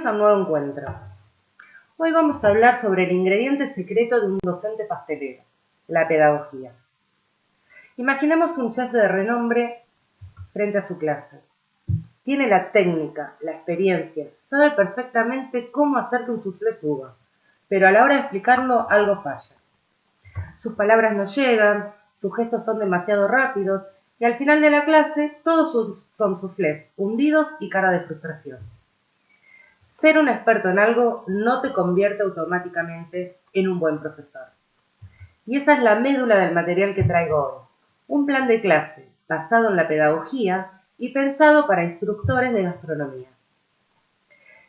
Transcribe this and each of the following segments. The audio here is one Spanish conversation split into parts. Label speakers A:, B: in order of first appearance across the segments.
A: A un nuevo encuentro. Hoy vamos a hablar sobre el ingrediente secreto de un docente pastelero, la pedagogía. Imaginemos un chef de renombre frente a su clase. Tiene la técnica, la experiencia, sabe perfectamente cómo hacer que un soufflé suba, pero a la hora de explicarlo algo falla. Sus palabras no llegan, sus gestos son demasiado rápidos y al final de la clase todos son soufflés, hundidos y cara de frustración. Ser un experto en algo no te convierte automáticamente en un buen profesor. Y esa es la médula del material que traigo hoy. Un plan de clase basado en la pedagogía y pensado para instructores de gastronomía.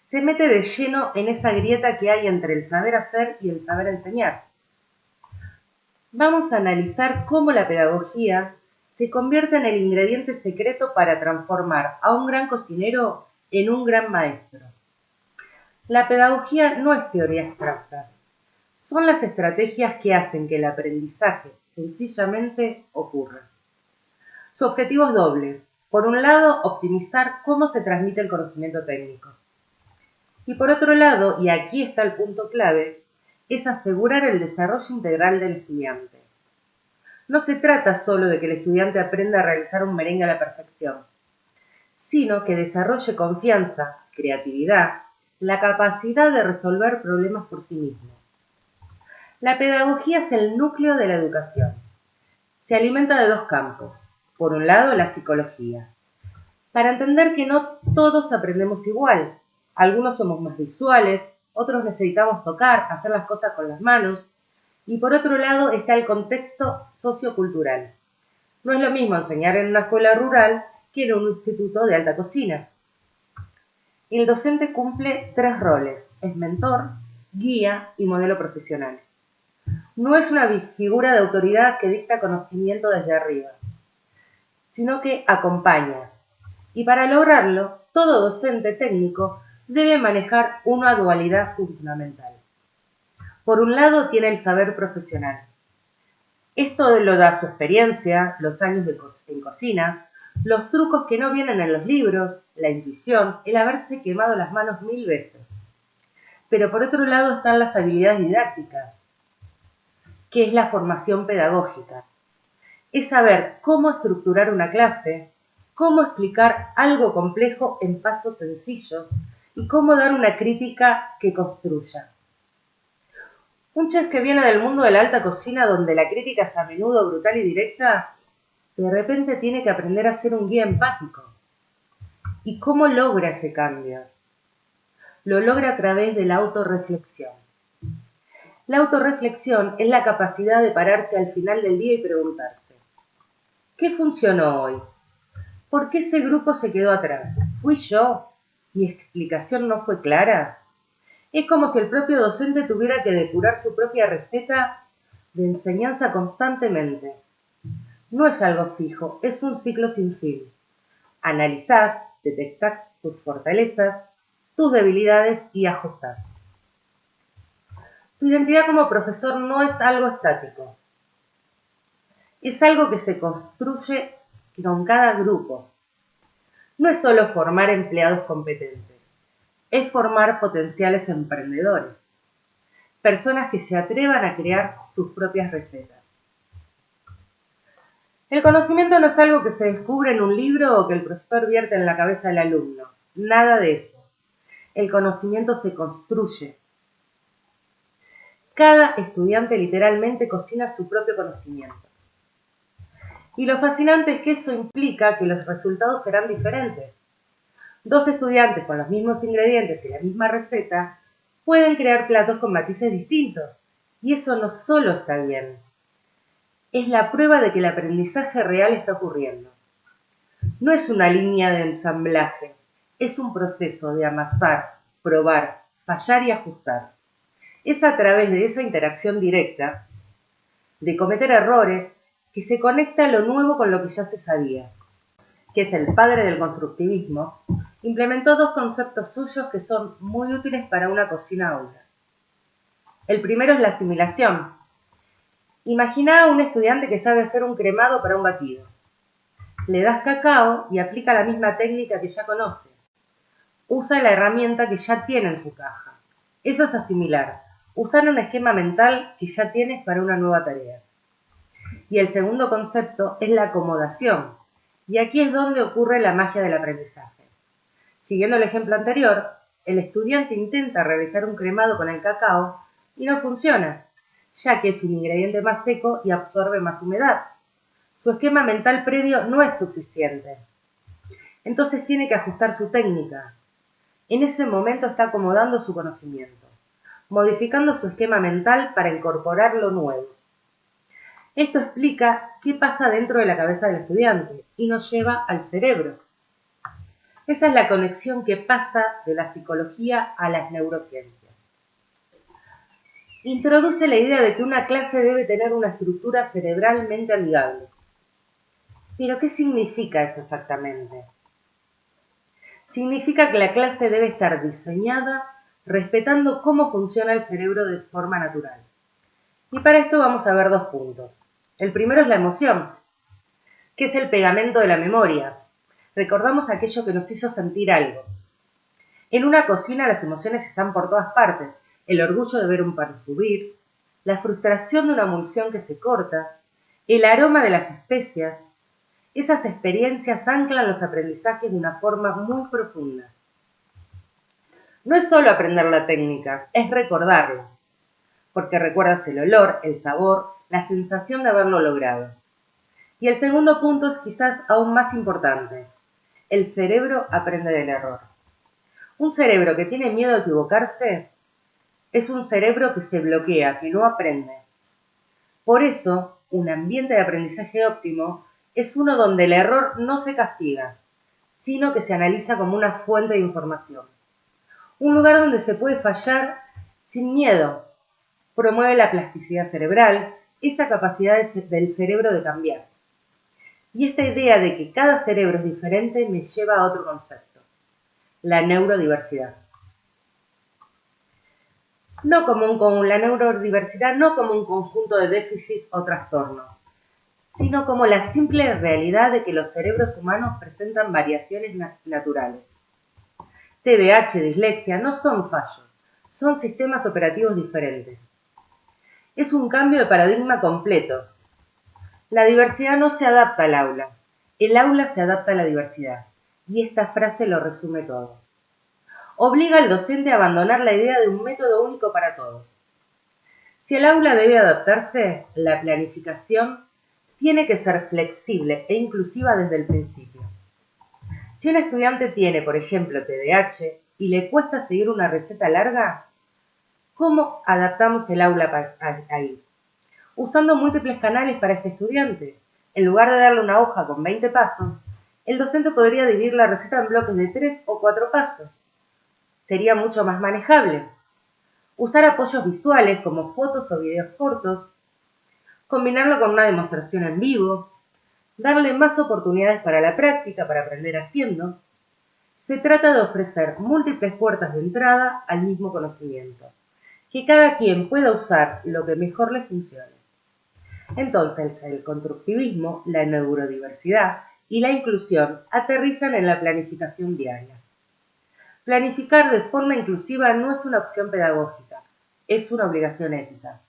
A: Se mete de lleno en esa grieta que hay entre el saber hacer y el saber enseñar. Vamos a analizar cómo la pedagogía se convierte en el ingrediente secreto para transformar a un gran cocinero en un gran maestro. La pedagogía no es teoría abstracta, son las estrategias que hacen que el aprendizaje sencillamente ocurra. Su objetivo es doble. Por un lado, optimizar cómo se transmite el conocimiento técnico. Y por otro lado, y aquí está el punto clave, es asegurar el desarrollo integral del estudiante. No se trata solo de que el estudiante aprenda a realizar un merengue a la perfección, sino que desarrolle confianza, creatividad, la capacidad de resolver problemas por sí mismo. La pedagogía es el núcleo de la educación. Se alimenta de dos campos. Por un lado, la psicología. Para entender que no todos aprendemos igual. Algunos somos más visuales, otros necesitamos tocar, hacer las cosas con las manos. Y por otro lado está el contexto sociocultural. No es lo mismo enseñar en una escuela rural que en un instituto de alta cocina. El docente cumple tres roles: es mentor, guía y modelo profesional. No es una figura de autoridad que dicta conocimiento desde arriba, sino que acompaña. Y para lograrlo, todo docente técnico debe manejar una dualidad fundamental. Por un lado tiene el saber profesional. Esto lo da su experiencia, los años en cocinas, los trucos que no vienen en los libros, la intuición, el haberse quemado las manos 1000 veces. Pero por otro lado están las habilidades didácticas, que es la formación pedagógica. Es saber cómo estructurar una clase, cómo explicar algo complejo en pasos sencillos y cómo dar una crítica que construya. Un chef que viene del mundo de la alta cocina, donde la crítica es a menudo brutal y directa, de repente tiene que aprender a ser un guía empático. ¿Y cómo logra ese cambio? Lo logra a través de la autorreflexión. La autorreflexión es la capacidad de pararse al final del día y preguntarse: ¿qué funcionó hoy? ¿Por qué ese grupo se quedó atrás? ¿Fui yo? ¿Mi explicación no fue clara? Es como si el propio docente tuviera que depurar su propia receta de enseñanza constantemente. No es algo fijo, es un ciclo sin fin. Analizás, detectás tus fortalezas, tus debilidades y ajustás. Tu identidad como profesor no es algo estático. Es algo que se construye con cada grupo. No es solo formar empleados competentes, es formar potenciales emprendedores, personas que se atrevan a crear sus propias recetas. El conocimiento no es algo que se descubre en un libro o que el profesor vierte en la cabeza del alumno, nada de eso. El conocimiento se construye. Cada estudiante literalmente cocina su propio conocimiento. Y lo fascinante es que eso implica que los resultados serán diferentes. Dos estudiantes con los mismos ingredientes y la misma receta pueden crear platos con matices distintos. Y eso no solo está bien, es la prueba de que el aprendizaje real está ocurriendo. No es una línea de ensamblaje, es un proceso de amasar, probar, fallar y ajustar. Es a través de esa interacción directa, de cometer errores, que se conecta lo nuevo con lo que ya se sabía. Que es el padre del constructivismo, implementó dos conceptos suyos que son muy útiles para una cocina aula. El primero es la asimilación. Imagina a un estudiante que sabe hacer un cremado para un batido. Le das cacao y aplica la misma técnica que ya conoce. usa la herramienta que ya tiene en su caja. Eso es asimilar, usar un esquema mental que ya tienes para una nueva tarea. Y el segundo concepto es la acomodación, y aquí es donde ocurre la magia del aprendizaje. Siguiendo el ejemplo anterior, el estudiante intenta realizar un cremado con el cacao y no funciona, ya que es un ingrediente más seco y absorbe más humedad. Su esquema mental previo no es suficiente. Entonces tiene que ajustar su técnica. En ese momento está acomodando su conocimiento, modificando su esquema mental para incorporar lo nuevo. Esto explica qué pasa dentro de la cabeza del estudiante y nos lleva al cerebro. Esa es la conexión que pasa de la psicología a las neurociencias. Introduce la idea de que una clase debe tener una estructura cerebralmente amigable. ¿Pero qué significa eso exactamente? Significa que la clase debe estar diseñada respetando cómo funciona el cerebro de forma natural. Y para esto vamos a ver dos puntos. El primero es la emoción, que es el pegamento de la memoria. Recordamos aquello que nos hizo sentir algo. En una cocina las emociones están por todas partes. El orgullo de ver un pan subir, la frustración de una munición que se corta, el aroma de las especias. Esas experiencias anclan los aprendizajes de una forma muy profunda. No es solo aprender la técnica, es recordarla, porque recuerdas el olor, el sabor, la sensación de haberlo logrado. Y el segundo punto es quizás aún más importante. El cerebro aprende del error. Un cerebro que tiene miedo a equivocarse es un cerebro que se bloquea, que no aprende. Por eso, un ambiente de aprendizaje óptimo es uno donde el error no se castiga, sino que se analiza como una fuente de información. Un lugar donde se puede fallar sin miedo. Promueve la plasticidad cerebral, esa capacidad del cerebro de cambiar. Y esta idea de que cada cerebro es diferente me lleva a otro concepto, la neurodiversidad. La neurodiversidad no como un conjunto de déficits o trastornos, sino como la simple realidad de que los cerebros humanos presentan variaciones naturales. TDAH, dislexia, no son fallos, son sistemas operativos diferentes. Es un cambio de paradigma completo. La diversidad no se adapta al aula, el aula se adapta a la diversidad, y esta frase lo resume todo. Obliga al docente a abandonar la idea de un método único para todos. Si el aula debe adaptarse, la planificación tiene que ser flexible e inclusiva desde el principio. Si un estudiante tiene, por ejemplo, TDAH y le cuesta seguir una receta larga, ¿cómo adaptamos el aula ahí? Usando múltiples canales para este estudiante. En lugar de darle una hoja con 20 pasos, el docente podría dividir la receta en bloques de 3 o 4 pasos. Sería mucho más manejable. Usar apoyos visuales como fotos o videos cortos, combinarlo con una demostración en vivo, darle más oportunidades para la práctica, para aprender haciendo. Se trata de ofrecer múltiples puertas de entrada al mismo conocimiento, que cada quien pueda usar lo que mejor le funcione. Entonces, el constructivismo, la neurodiversidad y la inclusión aterrizan en la planificación diaria. Planificar de forma inclusiva no es una opción pedagógica, es una obligación ética.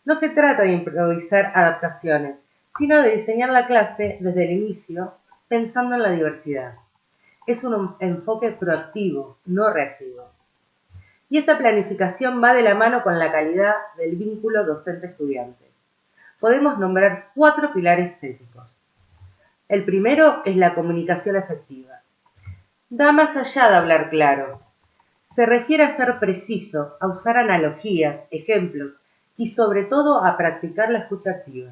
A: No se trata de improvisar adaptaciones, sino de diseñar la clase desde el inicio pensando en la diversidad. Es un enfoque proactivo, no reactivo. Y esta planificación va de la mano con la calidad del vínculo docente-estudiante. Podemos nombrar 4 pilares éticos. El primero es la comunicación efectiva. Da más allá de hablar claro. Se refiere a ser preciso, a usar analogías, ejemplos y sobre todo a practicar la escucha activa.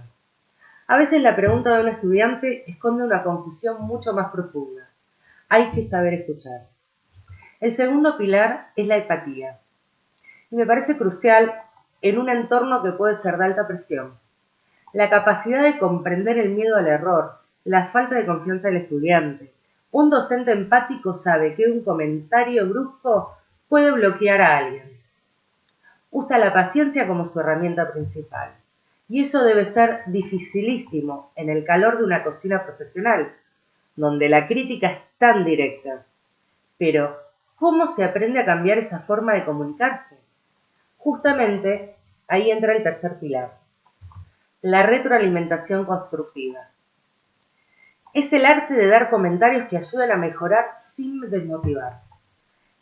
A: A veces la pregunta de un estudiante esconde una confusión mucho más profunda. Hay que saber escuchar. El segundo pilar es la empatía. Y me parece crucial en un entorno que puede ser de alta presión. La capacidad de comprender el miedo al error, la falta de confianza del estudiante. Un docente empático sabe que un comentario brusco puede bloquear a alguien. Usa la paciencia como su herramienta principal. Y eso debe ser dificilísimo en el calor de una cocina profesional, donde la crítica es tan directa. Pero, ¿Cómo se aprende a cambiar esa forma de comunicarse? Justamente ahí entra el tercer pilar, la retroalimentación constructiva. Es el arte de dar comentarios que ayuden a mejorar sin desmotivar.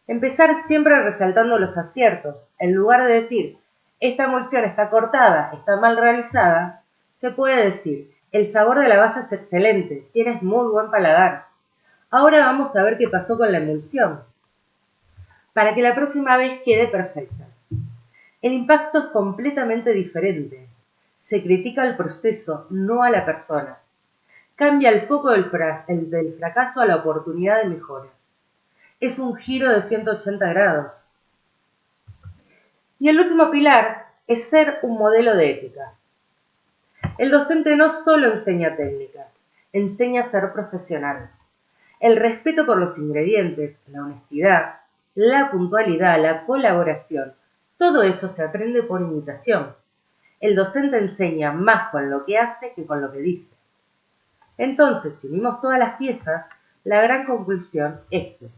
A: Empezar siempre resaltando los aciertos. En lugar de decir, esta emulsión está cortada, está mal realizada, se puede decir, el sabor de la base es excelente, tienes muy buen paladar. Ahora vamos a ver qué pasó con la emulsión, para que la próxima vez quede perfecta. El impacto es completamente diferente. Se critica el proceso, no a la persona. Cambia el foco del fracaso a la oportunidad de mejora. Es un giro de 180 grados. Y el último pilar es ser un modelo de ética. El docente no solo enseña técnicas, enseña a ser profesional. El respeto por los ingredientes, la honestidad, la puntualidad, la colaboración, todo eso se aprende por imitación. El docente enseña más con lo que hace que con lo que dice. Entonces, si unimos todas las piezas, la gran conclusión es que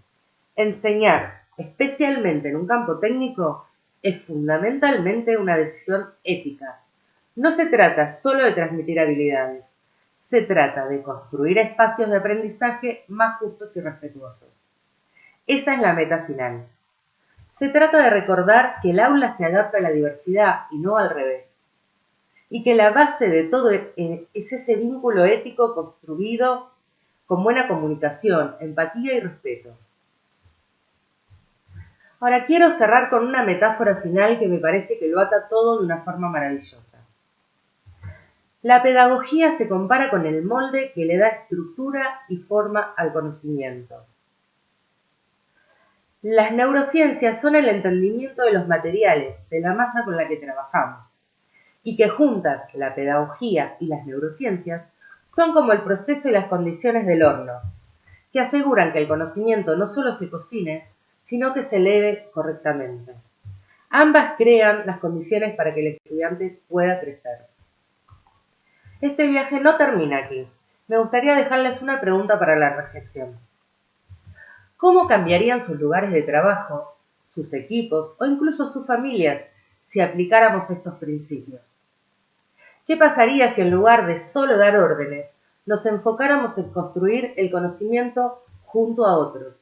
A: enseñar, especialmente en un campo técnico, es fundamentalmente una decisión ética. No se trata solo de transmitir habilidades, se trata de construir espacios de aprendizaje más justos y respetuosos. Esa es la meta final. Se trata de recordar que el aula se adapta a la diversidad y no al revés, y que la base de todo es ese vínculo ético construido con buena comunicación, empatía y respeto. Ahora quiero cerrar con una metáfora final que me parece que lo ata todo de una forma maravillosa. La pedagogía se compara con el molde que le da estructura y forma al conocimiento. Las neurociencias son el entendimiento de los materiales, de la masa con la que trabajamos, y que juntas, la pedagogía y las neurociencias, son como el proceso y las condiciones del horno, que aseguran que el conocimiento no solo se cocine, sino que se eleve correctamente. Ambas crean las condiciones para que el estudiante pueda crecer. Este viaje no termina aquí. Me gustaría dejarles una pregunta para la reflexión. ¿Cómo cambiarían sus lugares de trabajo, sus equipos o incluso sus familias si aplicáramos estos principios? ¿Qué pasaría si en lugar de solo dar órdenes, nos enfocáramos en construir el conocimiento junto a otros?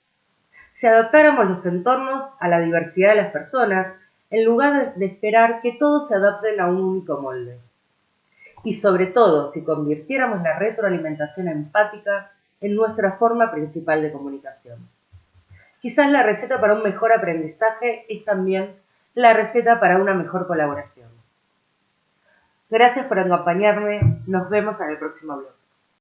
A: Si adaptáramos los entornos a la diversidad de las personas, en lugar de esperar que todos se adapten a un único molde. Y sobre todo, si convirtiéramos la retroalimentación empática en nuestra forma principal de comunicación. Quizás la receta para un mejor aprendizaje es también la receta para una mejor colaboración. Gracias por acompañarme, nos vemos en el próximo blog.